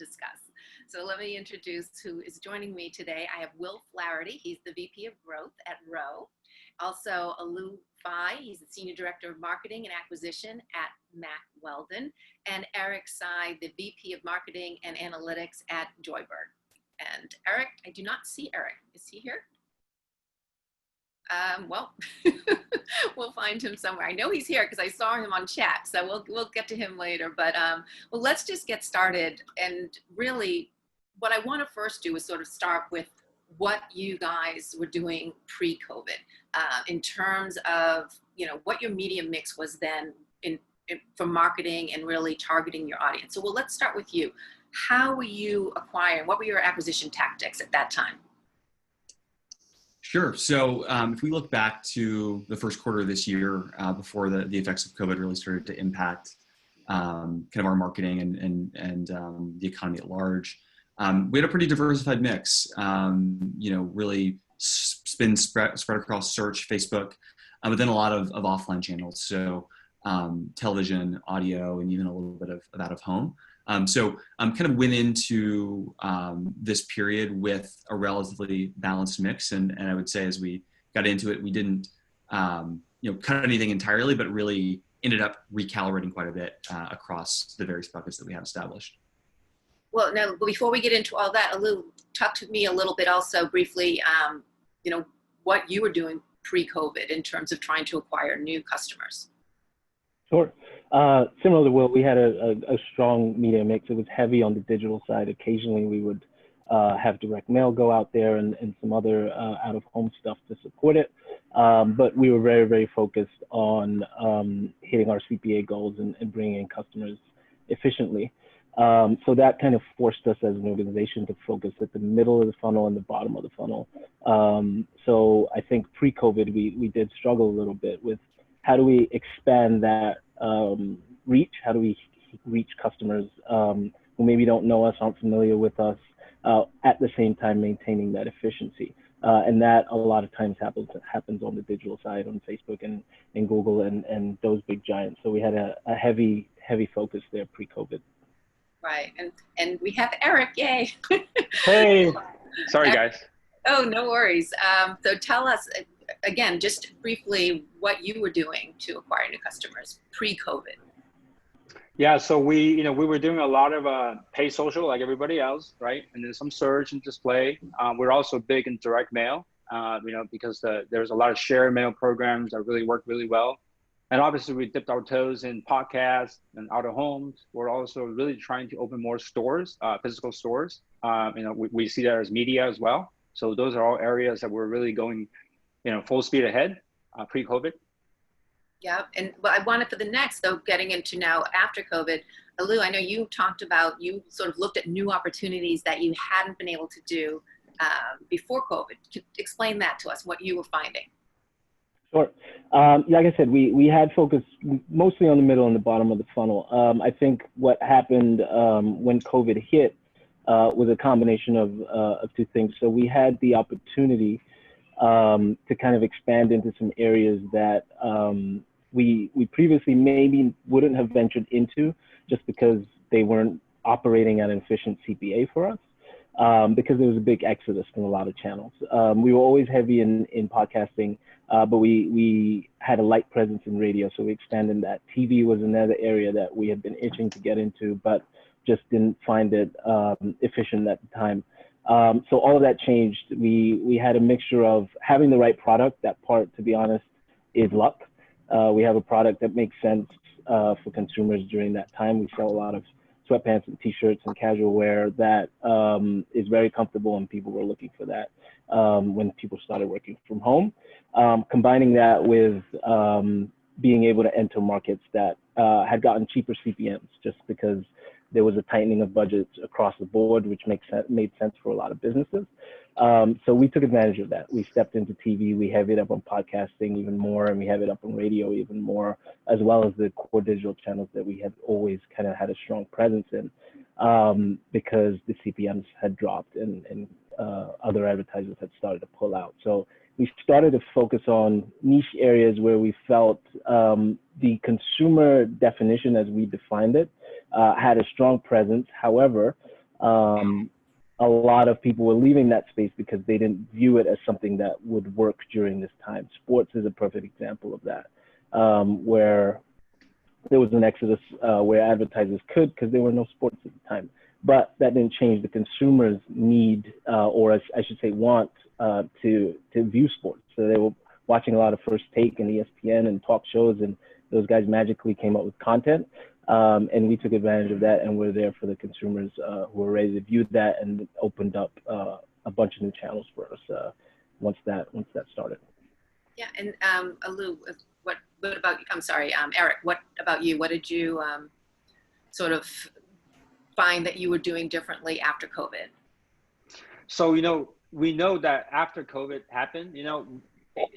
discuss. So let me introduce who is joining me today. I have Will Flaherty. He's the VP of Growth at Row. Also, Alieu, he's the Senior Director of Marketing and Acquisition at Mack Weldon. And Eric Tsai, the VP of Marketing and Analytics at Joybird. And Eric, I do not see Eric. Is he here? Well, we'll find him somewhere. I know he's here because I saw him on chat, so we'll get to him later. But well, let's just get started. And really, what I want to first do is sort of start with what you guys were doing pre-COVID in terms of, you know, what your media mix was then for marketing and really targeting your audience. So, well, let's start with you. How were you acquiring? What were your acquisition tactics at that time? Sure. So if we look back to the first quarter of this year, before the effects of COVID really started to impact kind of our marketing and the economy at large, we had a pretty diversified mix. You know, really spread across search, Facebook, but then a lot of offline channels. So television, audio, and even a little bit of out of home. So kind of went into this period with a relatively balanced mix, and I would say as we got into it, we didn't you know, cut anything entirely, but really ended up recalibrating quite a bit across the various buckets that we have established. Well, now before we get into all that, Alieu, talk to me a little bit also briefly, you know, what you were doing pre-COVID in terms of trying to acquire new customers. Sure. Similar to Will, we had a strong media mix. It was heavy on the digital side. Occasionally we would have direct mail go out there and some other out-of-home stuff to support it. But we were very, very focused on hitting our CPA goals and bringing in customers efficiently. So that kind of forced us as an organization to focus at the middle of the funnel and the bottom of the funnel. So I think pre-COVID, we did struggle a little bit with how do we expand that reach? How do we reach customers who maybe don't know us, aren't familiar with us, at the same time maintaining that efficiency? And that a lot of times happens on the digital side, on Facebook and Google and those big giants. So we had a heavy focus there pre-COVID. Right, and we have Eric, yay. Hey, sorry guys. Oh, no worries. So tell us, again, just briefly what you were doing to acquire new customers pre-COVID. Yeah, so we were doing a lot of paid social like everybody else, right? And then some search and display. We're also big in direct mail, you know, because there's a lot of share mail programs that really work really well. And obviously we dipped our toes in podcasts and out of homes. We're also really trying to open more stores, physical stores. You know, we see that as media as well. So those are all areas that we're really going, you know, full speed ahead pre-COVID. Yeah, and well, I wanted for the next, though, getting into now after COVID, Alieu, I know you talked about, you sort of looked at new opportunities that you hadn't been able to do before COVID. Could you explain that to us, what you were finding? Sure. Like I said, we had focused mostly on the middle and the bottom of the funnel. I think what happened when COVID hit was a combination of two things. So we had the opportunity to kind of expand into some areas that we previously maybe wouldn't have ventured into just because they weren't operating at an efficient CPA for us. Because there was a big exodus from a lot of channels. We were always heavy in podcasting, but we had a light presence in radio, so we expanded that. TV was another area that we had been itching to get into, but just didn't find it efficient at the time. So all of that changed. We had a mixture of having the right product. That part, to be honest, is luck. We have a product that makes sense for consumers during that time. We sell a lot of sweatpants and t-shirts and casual wear that is very comfortable, and people were looking for that when people started working from home. Combining that with being able to enter markets that had gotten cheaper CPMs just because there was a tightening of budgets across the board, which made sense for a lot of businesses. So we took advantage of that. We stepped into TV, we heavied up on podcasting even more, and we heavied up on radio even more, as well as the core digital channels that we had always kind of had a strong presence in, because the CPMs had dropped and other advertisers had started to pull out. So we started to focus on niche areas where we felt the consumer definition as we defined it had a strong presence. However, a lot of people were leaving that space because they didn't view it as something that would work during this time. Sports is a perfect example of that, where there was an exodus where advertisers could, because there were no sports at the time. But that didn't change the consumer's need, or I should say want, to view sports. So they were watching a lot of First Take and ESPN and talk shows, and those guys magically came up with content. And we took advantage of that, and we're there for the consumers who were ready to view that, and opened up a bunch of new channels for us once that started. Yeah, and Alieu, what about, I'm sorry, Eric, what about you? What did you sort of find that you were doing differently after COVID? So, we know that after COVID happened,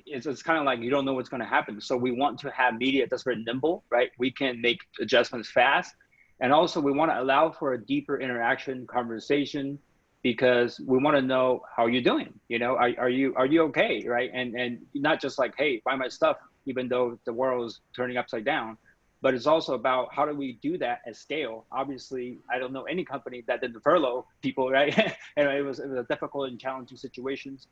it's kind of like you don't know what's going to happen. So we want to have media that's very nimble, right? We can make adjustments fast. And also we want to allow for a deeper interaction, conversation, because we want to know how you're doing. Are you okay, right? And not just like, hey, buy my stuff, even though the world is turning upside down. But it's also about how do we do that at scale. Obviously, I don't know any company that didn't furlough people, right? And it was a difficult and challenging situations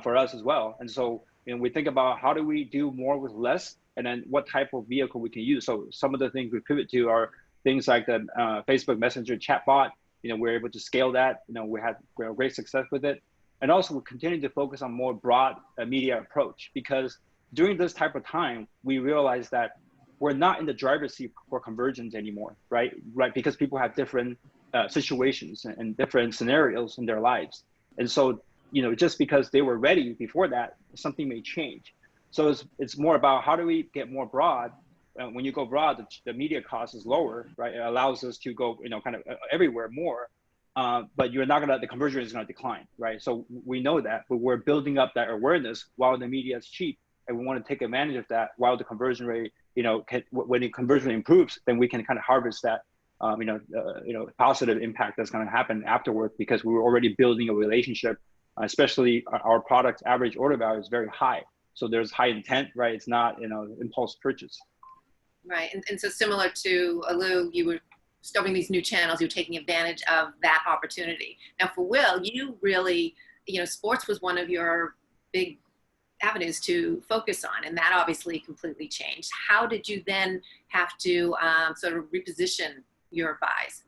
for us as well. And so we think about how do we do more with less, and then what type of vehicle we can use. So some of the things we pivot to are things like the Facebook Messenger chatbot. We're able to scale that. We have great success with it. And also we continue to focus on more broad media approach, because during this type of time, we realize that we're not in the driver's seat for conversions anymore, right? Because people have different situations and different scenarios in their lives. And so, just because they were ready before that, something may change. So it's more about how do we get more broad. When you go broad, the media cost is lower, right? It allows us to go, kind of everywhere more, but the conversion is gonna decline, right? So we know that, but we're building up that awareness while the media is cheap, and we want to take advantage of that while the conversion rate, when the conversion improves, then we can kind of harvest that, positive impact that's going to happen afterward, because we were already building a relationship, especially our product average order value is very high. So there's high intent, right? It's not, impulse purchase. Right, and so similar to Alieu, you were starting these new channels, you're taking advantage of that opportunity. Now for Will, you really, sports was one of your big avenues to focus on, and that obviously completely changed. How did you then have to sort of reposition your buys?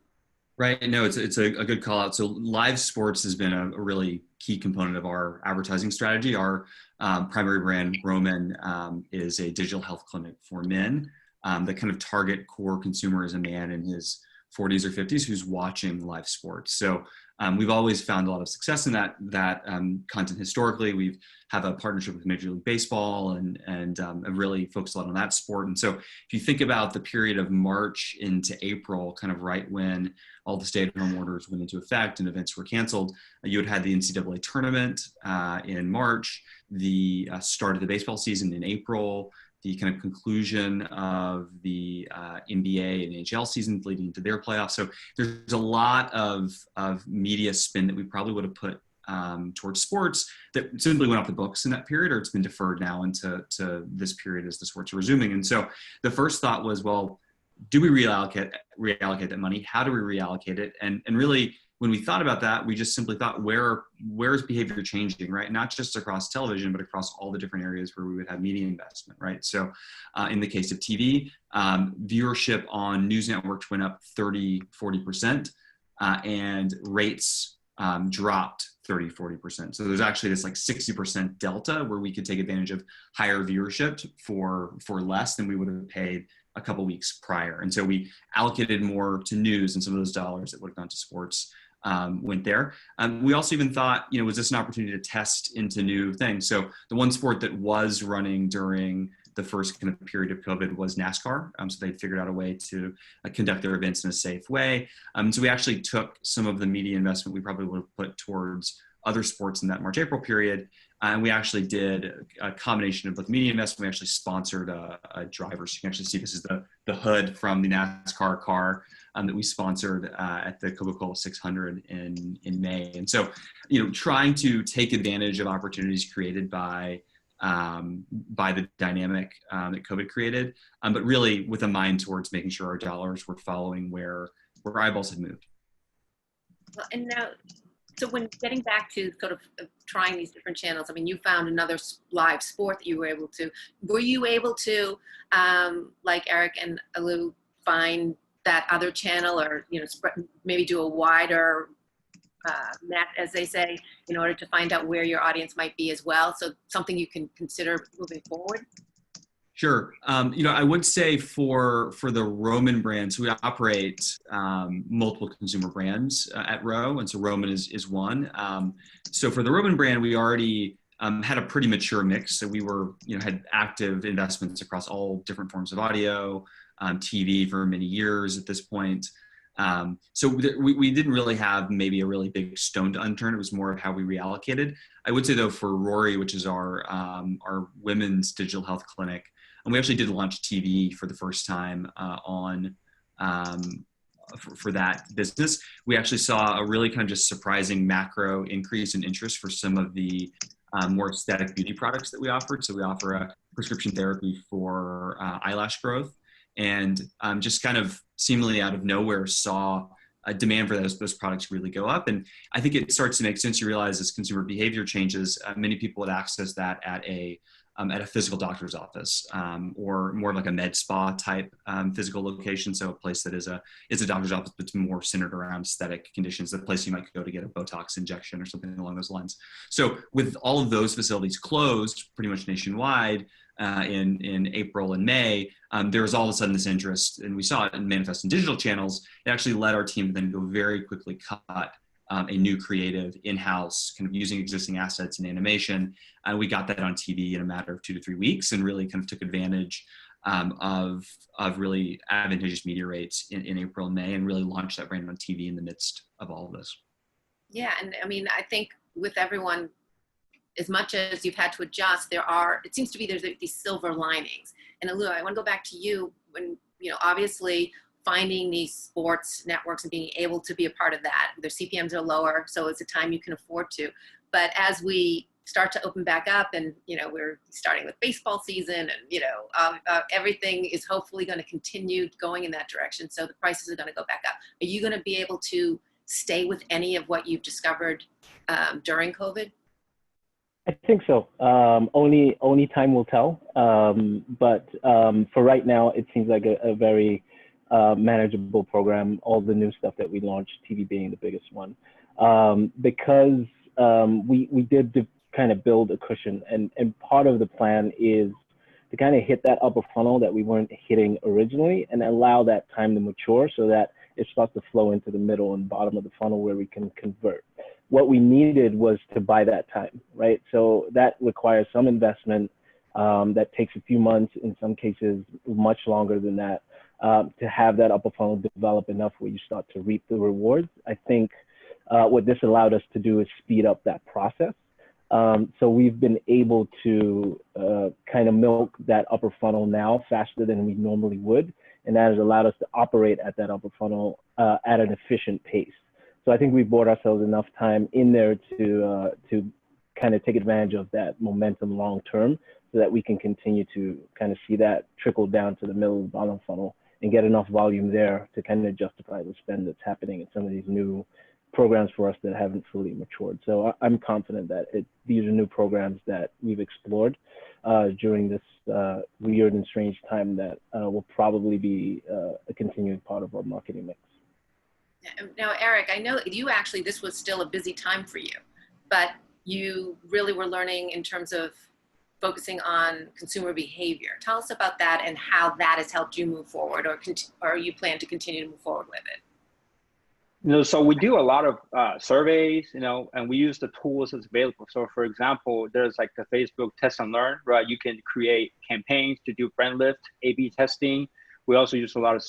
Right, no, it's a good call out. So live sports has been a really key component of our advertising strategy. Our primary brand, Roman, is a digital health clinic for men that kind of target core consumer as a man in his 40s or 50s who's watching live sports. So we've always found a lot of success in that content historically. We have a partnership with Major League Baseball and have really focused a lot on that sport. And so if you think about the period of March into April, kind of right when all the stay-at-home orders went into effect and events were canceled, you had the NCAA tournament in March, the start of the baseball season in April, the kind of conclusion of the NBA and NHL seasons leading into their playoffs. So there's a lot of media spin that we probably would have put towards sports that simply went off the books in that period, or it's been deferred now into this period as the sports are resuming. And so the first thought was, well, do we reallocate that money? How do we reallocate it? And really, when we thought about that, we just simply thought, where's behavior changing, right? Not just across television, but across all the different areas where we would have media investment, right? So in the case of TV, viewership on news networks went up 30-40%, and rates dropped 30-40%. So there's actually this like 60% delta where we could take advantage of higher viewership for less than we would have paid a couple weeks prior. And so we allocated more to news, and some of those dollars that would have gone to sports went there. We also even thought, was this an opportunity to test into new things? So the one sport that was running during the first kind of period of COVID was NASCAR. So they figured out a way to conduct their events in a safe way. So we actually took some of the media investment we probably would have put towards other sports in that March-April period. And we actually did a combination of both media investment. We actually sponsored a driver. So you can actually see this is the hood from the NASCAR car that we sponsored at the Coca-Cola 600 in May. And so, trying to take advantage of opportunities created by the dynamic that COVID created, but really with a mind towards making sure our dollars were following where eyeballs had moved. Well, and now, so when getting back to sort of trying these different channels, I mean, you found another live sport that you were you able to, like Eric and Alieu, find that other channel, or, you know, maybe do a wider net, as they say, in order to find out where your audience might be as well? So something you can consider moving forward? Sure. You know, I would say for the Roman brands, we operate multiple consumer brands at Row, and so Roman is one. So for the Roman brand, we already had a pretty mature mix. So we were, you know, had active investments across all different forms of audio, TV for many years at this point. So we didn't really have maybe a really big stone to unturned. It was more of how we reallocated. I would say though, for Rory, which is our women's digital health clinic, and we actually did launch TV for the first time for that business. We actually saw a really kind of just surprising macro increase in interest for some of the more aesthetic beauty products that we offered. So we offer a prescription therapy for eyelash growth, and just kind of seemingly out of nowhere saw a demand for those products really go up. And I think it starts to make sense. You realize as consumer behavior changes, many people would access that at a physical doctor's office, or more like a med spa type physical location. So a place that is a doctor's office, but it's more centered around aesthetic conditions, the place you might go to get a Botox injection or something along those lines. So with all of those facilities closed pretty much nationwide in April and May, there was all of a sudden this interest, and we saw it manifest in digital channels. It actually led our team to then go very quickly cut a new creative in-house, kind of using existing assets and animation. And we got that on TV in a matter of 2 to 3 weeks, and really kind of took advantage of really advantageous media rates in April and May, and really launched that brand on TV in the midst of all of this. Yeah, and I mean, I think with everyone, as much as you've had to adjust, it seems to be there's these silver linings. And Alieu, I want to go back to you when, you know, obviously finding these sports networks and being able to be a part of that. Their CPMs are lower, so it's a time you can afford to. But as we start to open back up, and, you know, we're starting with baseball season, and, you know, everything is hopefully going to continue going in that direction. So the prices are going to go back up. Are you going to be able to stay with any of what you've discovered during COVID? I think so. Only time will tell. But for right now, it seems like a very manageable program. All the new stuff that we launched, TV being the biggest one, because we did kind of build a cushion, and part of the plan is to kind of hit that upper funnel that we weren't hitting originally, and allow that time to mature so that it starts to flow into the middle and bottom of the funnel where we can convert. What we needed was to buy that time, right? So that requires some investment that takes a few months, in some cases much longer than that, to have that upper funnel develop enough where you start to reap the rewards. I think what this allowed us to do is speed up that process. So we've been able to kind of milk that upper funnel now faster than we normally would. And that has allowed us to operate at that upper funnel at an efficient pace. So I think we bought ourselves enough time in there to kind of take advantage of that momentum long term, so that we can continue to kind of see that trickle down to the middle of the bottom funnel and get enough volume there to kind of justify the spend that's happening in some of these new programs for us that haven't fully matured. So I'm confident that these are new programs that we've explored during this weird and strange time that will probably be a continuing part of our marketing mix. Now, Eric, I know this was still a busy time for you, but you really were learning in terms of focusing on consumer behavior. Tell us about that and how that has helped you move forward, or you plan to continue to move forward with it. You know, so we do a lot of surveys, you know, and we use the tools that's available. So for example, there's like the Facebook test and learn, right? You can create campaigns to do brand lift, A/B testing. We also use a lot of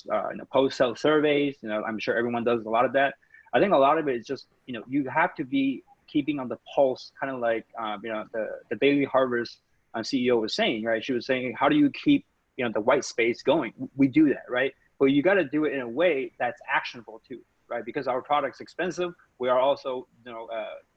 post-sale surveys. You know, I'm sure everyone does a lot of that. I think a lot of it is just, you know, you have to be keeping on the pulse, kind of like, you know, the Daily Harvest CEO was saying, right? She was saying, how do you keep, you know, the white space going? We do that, right? But you got to do it in a way that's actionable too, right? Because our product's expensive. We are also, you know,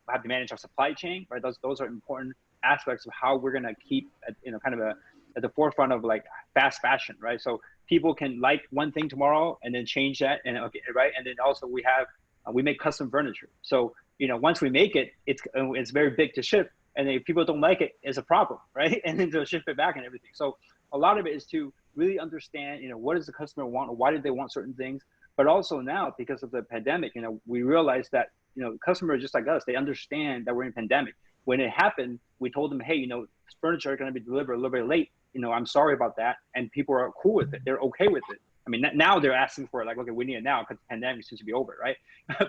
have to manage our supply chain, right? Those are important aspects of how we're going to keep, you know, kind of at the forefront of like fast fashion, right? So people can like one thing tomorrow and then change that, and okay, right? And then also we have We make custom furniture. So, once we make it, it's very big to ship. And if people don't like it, it's a problem, right? And then they'll ship it back and everything. So a lot of it is to really understand, what does the customer want? Why did they want certain things? But also now, because of the pandemic, we realized that, customers just like us, they understand that we're in pandemic. When it happened, we told them, hey, furniture are going to be delivered a little bit late. I'm sorry about that. And people are cool with it. They're okay with it. I mean, now they're asking for it, like, okay, we need it now because the pandemic seems to be over, right?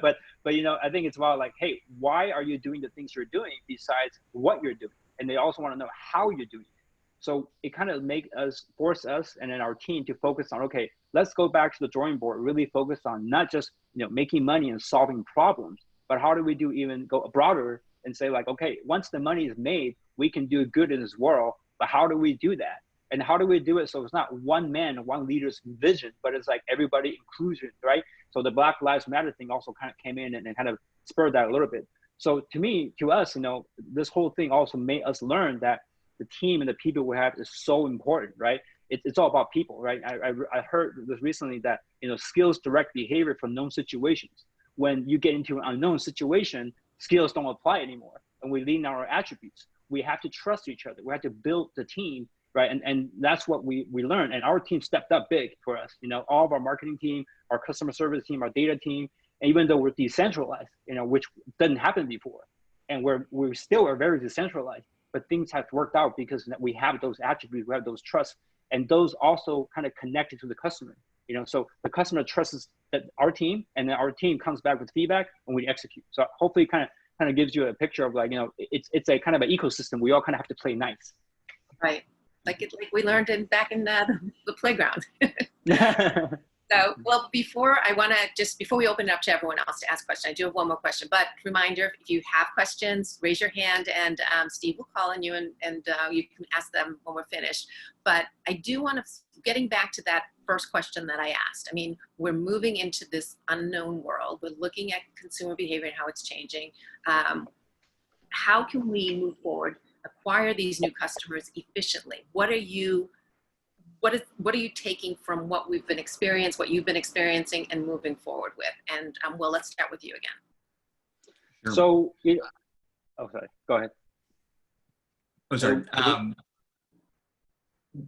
but I think it's about like, hey, why are you doing the things you're doing besides what you're doing? And they also want to know how you're doing it. So it kind of force us and then our team to focus on, okay, let's go back to the drawing board, really focus on not just, making money and solving problems, but how do we go broader and say like, okay, once the money is made, we can do good in this world, but how do we do that? And how do we do it so it's not one man, one leader's vision, but it's like everybody inclusion, right? So the Black Lives Matter thing also kind of came in and kind of spurred that a little bit. So to us, this whole thing also made us learn that the team and the people we have is so important, right? It's all about people, right? I heard this recently that, skills direct behavior from known situations. When you get into an unknown situation, skills don't apply anymore. And we lean on our attributes. We have to trust each other. We have to build the team, right? And that's what we learned. And our team stepped up big for us. All of our marketing team, our customer service team, our data team, and even though we're decentralized, which didn't happen before. And we still are very decentralized, but things have worked out because we have those attributes, we have those trusts, and those also kind of connected to the customer. So the customer trusts our team, and then our team comes back with feedback and we execute. So hopefully kind of gives you a picture of like, it's a kind of an ecosystem. We all kind of have to play nice. Right. Like we learned back in the playground. So, well, before we open it up to everyone else to ask questions, I do have one more question, but reminder, if you have questions, raise your hand and Steve will call on you and you can ask them when we're finished. But I do want to, getting back to that first question that I asked, I mean, we're moving into this unknown world. We're looking at consumer behavior and how it's changing. How can we move forward, acquire these new customers efficiently? What are you taking from what we've been experiencing, what you've been experiencing, and moving forward with? And well, let's start with you again. Sure. So, sorry, go ahead. Oh, sorry.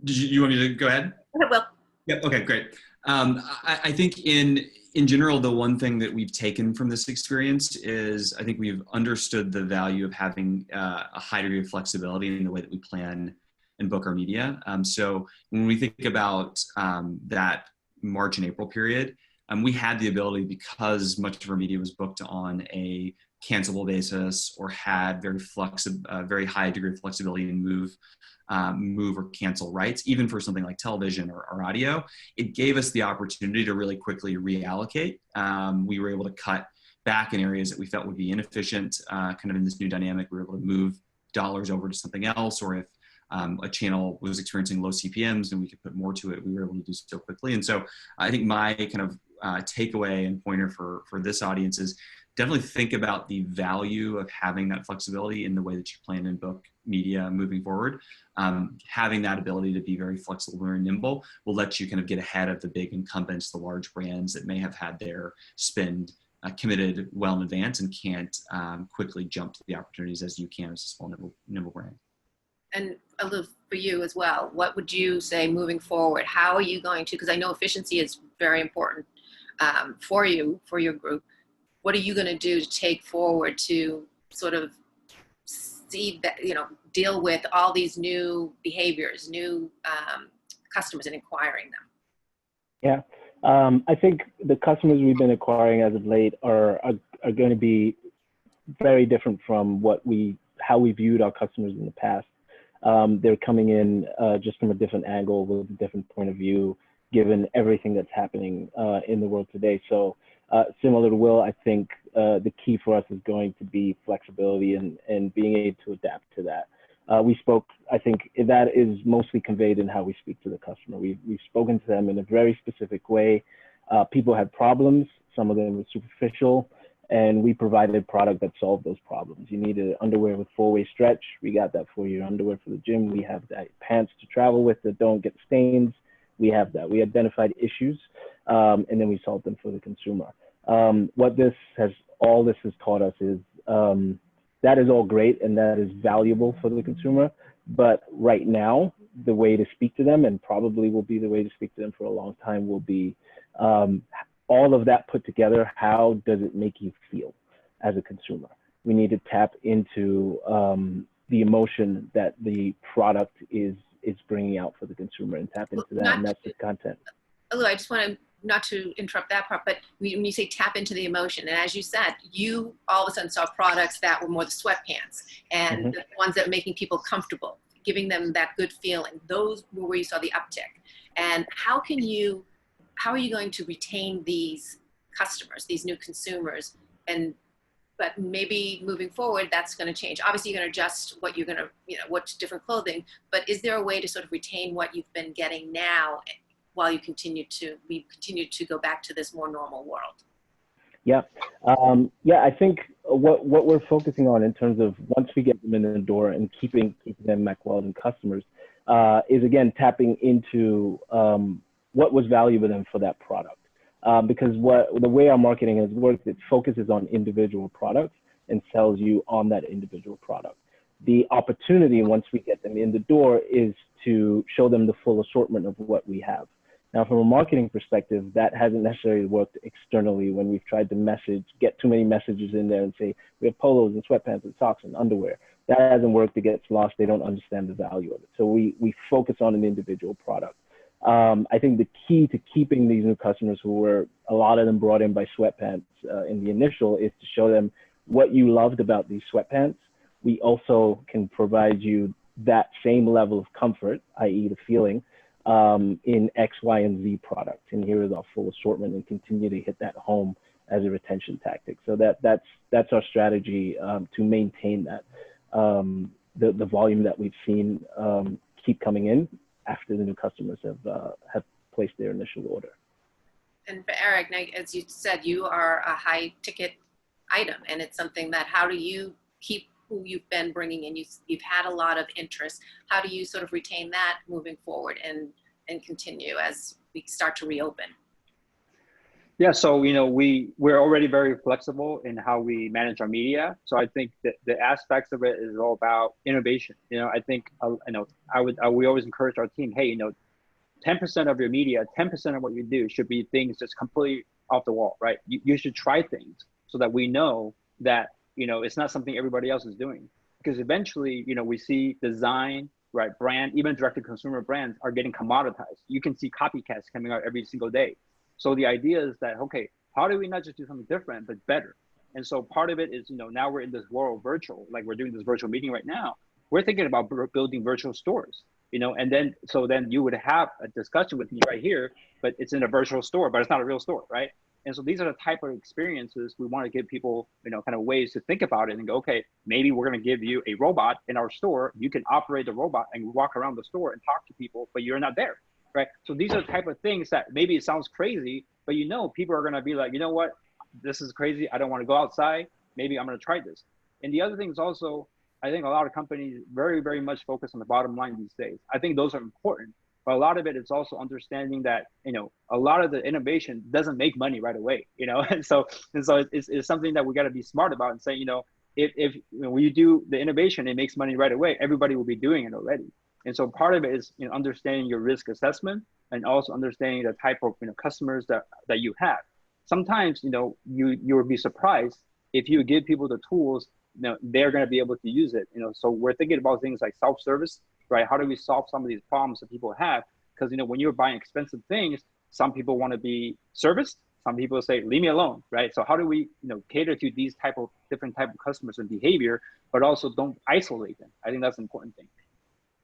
Did you want me to go ahead? Well, Yep. Okay, great. I think in general, the one thing that we've taken from this experience is I think we've understood the value of having a high degree of flexibility in the way that we plan and book our media. So when we think about that March and April period, we had the ability, because much of our media was booked on a cancelable basis or had very high degree of flexibility in move or cancel rights, even for something like television or audio. It gave us the opportunity to really quickly reallocate. We were able to cut back in areas that we felt would be inefficient, kind of in this new dynamic. We were able to move dollars over to something else, or if a channel was experiencing low CPMs and we could put more to it, we were able to do so quickly. And so I think my kind of takeaway and pointer for this audience is definitely think about the value of having that flexibility in the way that you plan and book media moving forward. Having that ability to be very flexible and nimble will let you kind of get ahead of the big incumbents, the large brands that may have had their spend committed well in advance and can't quickly jump to the opportunities as you can as a small nimble brand. And Alieu, for you as well, what would you say moving forward? How are you going to, because I know efficiency is very important for you, for your group. What are you going to do to take forward to sort of see that, deal with all these new behaviors, new customers, and acquiring them? Yeah, I think the customers we've been acquiring as of late are going to be very different from how we viewed our customers in the past. They're coming in just from a different angle with a different point of view, given everything that's happening in the world today. So similar to Will, I think the key for us is going to be flexibility and being able to adapt to that. I think that is mostly conveyed in how we speak to the customer. We've spoken to them in a very specific way. People had problems, some of them were superficial, and we provided a product that solved those problems. You needed underwear with 4-way stretch, we got that for you. Underwear for the gym, we have that. Pants to travel with that don't get stains, we have that. We identified issues, and then we solved them for the consumer. All this has taught us is that is all great and that is valuable for the consumer. But right now, the way to speak to them, and probably will be the way to speak to them for a long time, will be all of that put together. How does it make you feel as a consumer? We need to tap into the emotion that the product is bringing out for the consumer, and tap into that, and that's the content. Although I just want to, not to interrupt that part, but when you say tap into the emotion, and as you said, you all of a sudden saw products that were more the sweatpants and the ones that are making people comfortable, giving them that good feeling. Those were where you saw the uptick. And how are you going to retain these customers, these new consumers? But maybe moving forward, that's going to change. Obviously, you're going to adjust what you're going to, what's different clothing, but is there a way to sort of retain what you've been getting now while we continue to go back to this more normal world? Yeah. I think what we're focusing on in terms of once we get them in the door and keeping them Mack Weldon customers is, again, tapping into what was valuable to them for that product. Because the way our marketing has worked, it focuses on individual products and sells you on that individual product. The opportunity, once we get them in the door, is to show them the full assortment of what we have. Now, from a marketing perspective, that hasn't necessarily worked externally when we've tried to get too many messages in there and say, we have polos and sweatpants and socks and underwear. That hasn't worked. It gets lost. They don't understand the value of it. So we focus on an individual product. I think the key to keeping these new customers, who were a lot of them brought in by sweatpants in the initial, is to show them what you loved about these sweatpants. We also can provide you that same level of comfort, i.e. the feeling, in X, Y, and Z products. And here is our full assortment, and continue to hit that home as a retention tactic. So that's our strategy to maintain that, the volume that we've seen keep coming in after the new customers have placed their initial order. And for Eric, now, as you said, you are a high ticket item, and it's something that, how do you keep who you've been bringing in? You've had a lot of interest. How do you sort of retain that moving forward and continue as we start to reopen? Yeah, so we're already very flexible in how we manage our media. So I think that the aspects of it is all about innovation. I think we always encourage our team, hey, 10% of your media, 10% of what you do should be things just completely off the wall, right? You should try things so that we know that it's not something everybody else is doing. Because eventually, we see design, right, brand, even direct-to-consumer brands are getting commoditized. You can see copycats coming out every single day. So the idea is that, okay, how do we not just do something different, but better? And so part of it is, now we're in this world virtual, like we're doing this virtual meeting right now. We're thinking about building virtual stores, and then you would have a discussion with me right here, but it's in a virtual store, but it's not a real store, right? And so these are the type of experiences we want to give people, kind of ways to think about it and go, okay, maybe we're going to give you a robot in our store. You can operate the robot and walk around the store and talk to people, but you're not there. Right. So these are the type of things that maybe it sounds crazy, but people are going to be like, you know what, this is crazy. I don't want to go outside. Maybe I'm going to try this. And the other thing is also, I think a lot of companies very, very much focus on the bottom line these days. I think those are important, but a lot of it is also understanding that, a lot of the innovation doesn't make money right away, and so it's something that we got to be smart about and say, if when you do the innovation, it makes money right away, everybody will be doing it already. And so part of it is understanding your risk assessment and also understanding the type of customers that you have. Sometimes you will be surprised if you give people the tools, they're going to be able to use it. So we're thinking about things like self-service, right? How do we solve some of these problems that people have? Because when you're buying expensive things, some people want to be serviced. Some people say, leave me alone, right? So how do we cater to these different type of customers and behavior, but also don't isolate them? I think that's an important thing.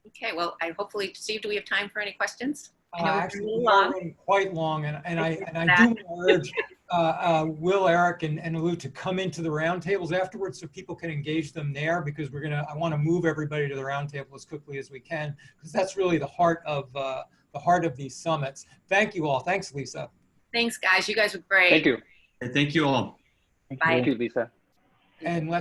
Okay, well, hopefully, Steve, do we have time for any questions? Actually, we are running quite long, and I do urge Will, Eric, and Alieu to come into the roundtables afterwards so people can engage them there, because I want to move everybody to the roundtable as quickly as we can, because that's really the heart of these summits. Thank you all. Thanks, Lisa. Thanks, guys. You guys were great. Thank you. Thank you all. Bye. Thank you, Lisa. And